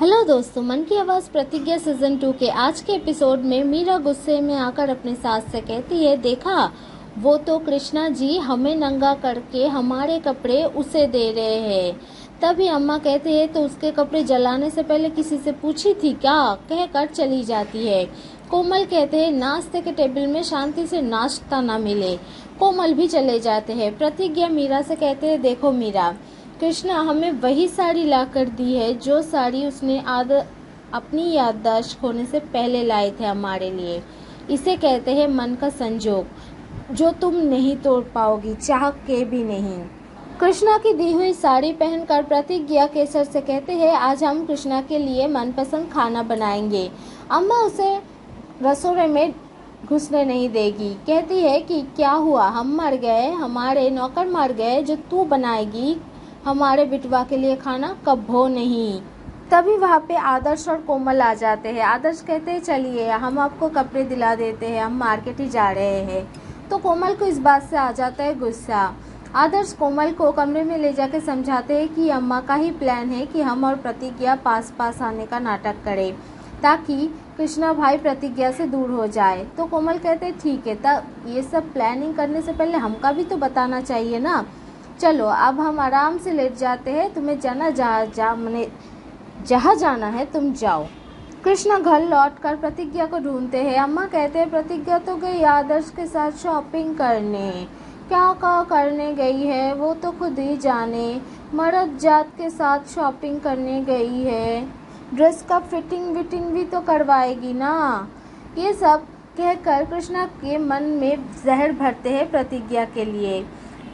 Hello दोस्तों, मन की आवाज़ प्रतिज्ञा सीजन 2 के आज के एपिसोड में मीरा गुस्से में आकर अपनी सास से कहती है, देखा वो तो कृष्णा जी हमें नंगा करके हमारे कपड़े उसे दे रहे हैं। तभी अम्मा कहते हैं, तो उसके कपड़े जलाने से पहले किसी से पूछी थी क्या, कहकर चली जाती है। कोमल कहते हैं, नाश्ते के टेबल में शांति से नाश्ता ना मिले। कोमल भी चले जाते हैं। प्रतिज्ञा मीरा से कहते हैं, देखो मीरा, कृष्णा हमें वही साड़ी लाकर दी है जो साड़ी उसने अपनी याददाश्त खोने से पहले लाए थे हमारे लिए। इसे कहते हैं मन का संजोग, जो तुम नहीं तोड़ पाओगी, चाह के भी नहीं। कृष्णा की दी हुई साड़ी पहनकर प्रतिज्ञा केसर से कहते हैं, आज हम कृष्णा के लिए मनपसंद खाना बनाएंगे। अम्मा उसे रसोई में घुसने नहीं देगी। कहती है कि क्या हुआ, हम मर गए, हमारे नौकर मर गए, जो तू बनाएगी हमारे बिटवा के लिए खाना, कब्बो नहीं। तभी वहाँ पे आदर्श और कोमल आ जाते हैं। आदर्श कहते हैं, चलिए हम आपको कपड़े दिला देते हैं, हम मार्केट ही जा रहे हैं। तो कोमल को इस बात से आ जाता है गुस्सा। आदर्श कोमल को कमरे में ले जाकर समझाते हैं कि अम्मा का ही प्लान है कि हम और प्रतिज्ञा पास पास आने का नाटक करें, ताकि कृष्णा भाई प्रतिज्ञा से दूर हो जाए। तो कोमल कहते हैं, ठीक है, तब ये सब प्लानिंग करने से पहले हमका भी तो बताना चाहिए ना। चलो अब हम आराम से लेट जाते हैं, तुम्हें जाना जहाँ जाना है तुम जाओ। कृष्णा घर लौटकर प्रतिज्ञा को ढूंढते हैं। अम्मा कहते हैं, प्रतिज्ञा तो गई आदर्श के साथ शॉपिंग करने। क्या करने गई है वो तो खुद ही जाने। मर्द जात के साथ शॉपिंग करने गई है, ड्रेस का फिटिंग विटिंग भी तो करवाएगी ना। ये सब कहकर कृष्णा के मन में जहर भरते हैं प्रतिज्ञा के लिए।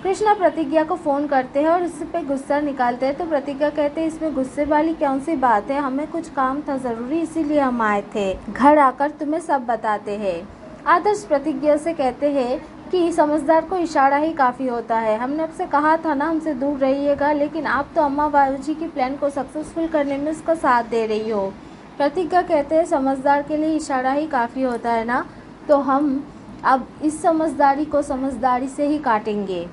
कृष्णा प्रतिज्ञा को फ़ोन करते हैं और उस पर गुस्सा निकालते हैं। तो प्रतिज्ञा कहते हैं, इसमें गुस्से वाली कौन सी बात है, हमें कुछ काम था ज़रूरी, इसीलिए हम आए थे, घर आकर तुम्हें सब बताते हैं। आदर्श प्रतिज्ञा से कहते हैं कि समझदार को इशारा ही काफ़ी होता है, हमने आपसे कहा था ना हमसे दूर रहिएगा, लेकिन आप तो अम्मा बाबूजी की प्लान को सक्सेसफुल करने में उसका साथ दे रही हो। प्रतिज्ञा कहते हैं, समझदार के लिए इशारा ही काफ़ी होता है ना, तो हम अब इस समझदारी को समझदारी से ही काटेंगे।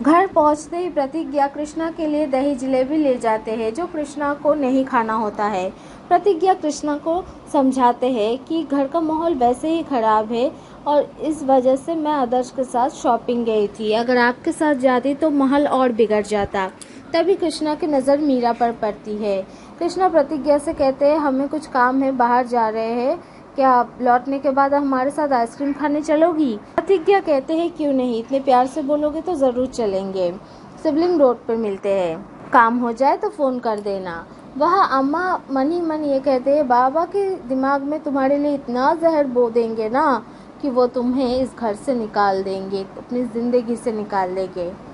घर पहुंचते ही प्रतिज्ञा कृष्णा के लिए दही जलेबी ले जाते हैं, जो कृष्णा को नहीं खाना होता है। प्रतिज्ञा कृष्णा को समझाते हैं कि घर का माहौल वैसे ही खराब है और इस वजह से मैं आदर्श के साथ शॉपिंग गई थी, अगर आपके साथ जाती तो माहौल और बिगड़ जाता। तभी कृष्णा की नज़र मीरा पर पड़ती है। कृष्णा प्रतिज्ञा से कहते हैं, हमें कुछ काम है, बाहर जा रहे हैं, क्या लौटने के बाद हमारे साथ आइसक्रीम खाने चलोगी। प्रतिज्ञा कहते हैं, क्यों नहीं, इतने प्यार से बोलोगे तो ज़रूर चलेंगे, सिवलिंग रोड पर मिलते हैं, काम हो जाए तो फ़ोन कर देना। वह अम्मा मन ही मन ये कहते हैं, बाबा के दिमाग में तुम्हारे लिए इतना जहर बो देंगे ना कि वो तुम्हें इस घर से निकाल देंगे, अपनी ज़िंदगी से निकाल देंगे।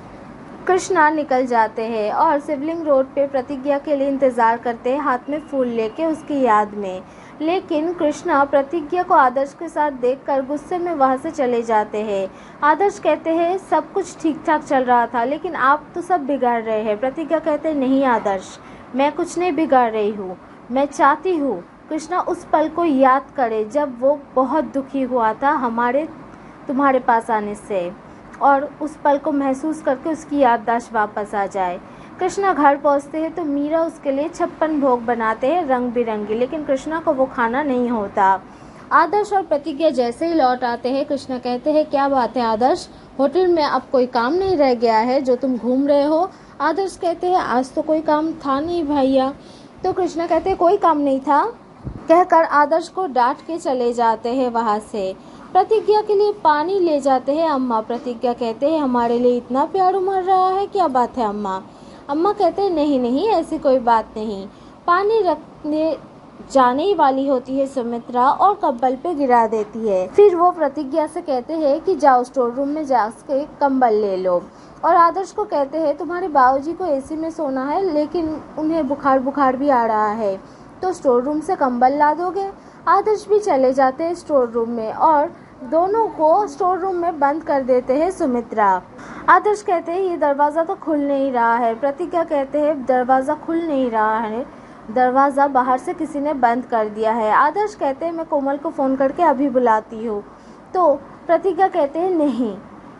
कृष्णा निकल जाते हैं और सिवलिंग रोड पे प्रतिज्ञा के लिए इंतज़ार करते हैं, हाथ में फूल लेके उसकी याद में। लेकिन कृष्णा प्रतिज्ञा को आदर्श के साथ देखकर गुस्से में वहाँ से चले जाते हैं। आदर्श कहते हैं, सब कुछ ठीक ठाक चल रहा था, लेकिन आप तो सब बिगाड़ रहे हैं। प्रतिज्ञा कहते हैं, नहीं आदर्श, मैं कुछ नहीं बिगाड़ रही हूँ, मैं चाहती हूँ कृष्णा उस पल को याद करे जब वो बहुत दुखी हुआ था तुम्हारे पास आने से, और उस पल को महसूस करके उसकी याददाश्त वापस आ जाए। कृष्णा घर पहुंचते हैं तो मीरा उसके लिए 56 भोग बनाते हैं रंग बिरंगे, लेकिन कृष्णा को वो खाना नहीं होता। आदर्श और प्रतिज्ञा जैसे ही लौट आते हैं, कृष्णा कहते हैं, क्या बात है आदर्श, होटल में अब कोई काम नहीं रह गया है जो तुम घूम रहे हो। आदर्श कहते हैं, आज तो कोई काम था नहीं भैया। तो कृष्णा कहते हैं, कोई काम नहीं था, कहकर आदर्श को डांट के चले जाते हैं वहाँ से। प्रतिज्ञा के लिए पानी ले जाते हैं अम्मा। प्रतिज्ञा कहते हैं, हमारे लिए इतना प्यार उमड़ रहा है, क्या बात है अम्मा। अम्मा कहते हैं, नहीं नहीं, ऐसी कोई बात नहीं। पानी रखने जाने ही वाली होती है सुमित्रा और कंबल पे गिरा देती है। फिर वो प्रतिज्ञा से कहते हैं कि जाओ स्टोर रूम में जाके कंबल ले लो। और आदर्श को कहते हैं, तुम्हारे बाबूजी को एसी में सोना है, लेकिन उन्हें बुखार भी आ रहा है, तो स्टोर रूम से कंबल ला दोगे। आदर्श भी चले जाते हैं स्टोर रूम में और दोनों को स्टोर रूम में बंद कर देते हैं सुमित्रा। आदर्श कहते हैं, ये दरवाज़ा तो खुल नहीं रहा है। प्रतिज्ञा कहते हैं, दरवाज़ा खुल नहीं रहा है, दरवाज़ा बाहर से किसी ने बंद कर दिया है। आदर्श कहते हैं, मैं कोमल को फ़ोन करके अभी बुलाती हूँ। तो प्रतिज्ञा कहते हैं, नहीं,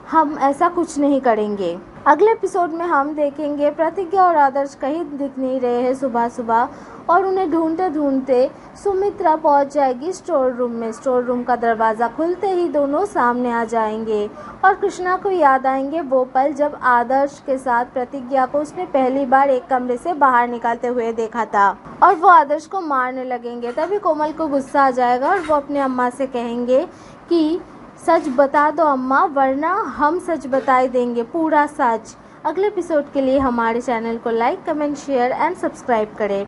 हम ऐसा कुछ नहीं करेंगे। अगले एपिसोड में हम देखेंगे प्रतिज्ञा और आदर्श कहीं दिख नहीं रहे हैं सुबह सुबह, और उन्हें ढूंढते ढूंढते सुमित्रा पहुंच जाएगी स्टोर रूम में। स्टोर रूम का दरवाज़ा खुलते ही दोनों सामने आ जाएंगे और कृष्णा को याद आएंगे वो पल जब आदर्श के साथ प्रतिज्ञा को उसने पहली बार एक कमरे से बाहर निकालते हुए देखा था, और वो आदर्श को मारने लगेंगे। तभी कोमल को गुस्सा आ जाएगा और वो अपने अम्मा से कहेंगे कि सच बता दो अम्मा, वरना हम सच बता देंगे, पूरा सच। अगले एपिसोड के लिए हमारे चैनल को like, comment, share and subscribe करें।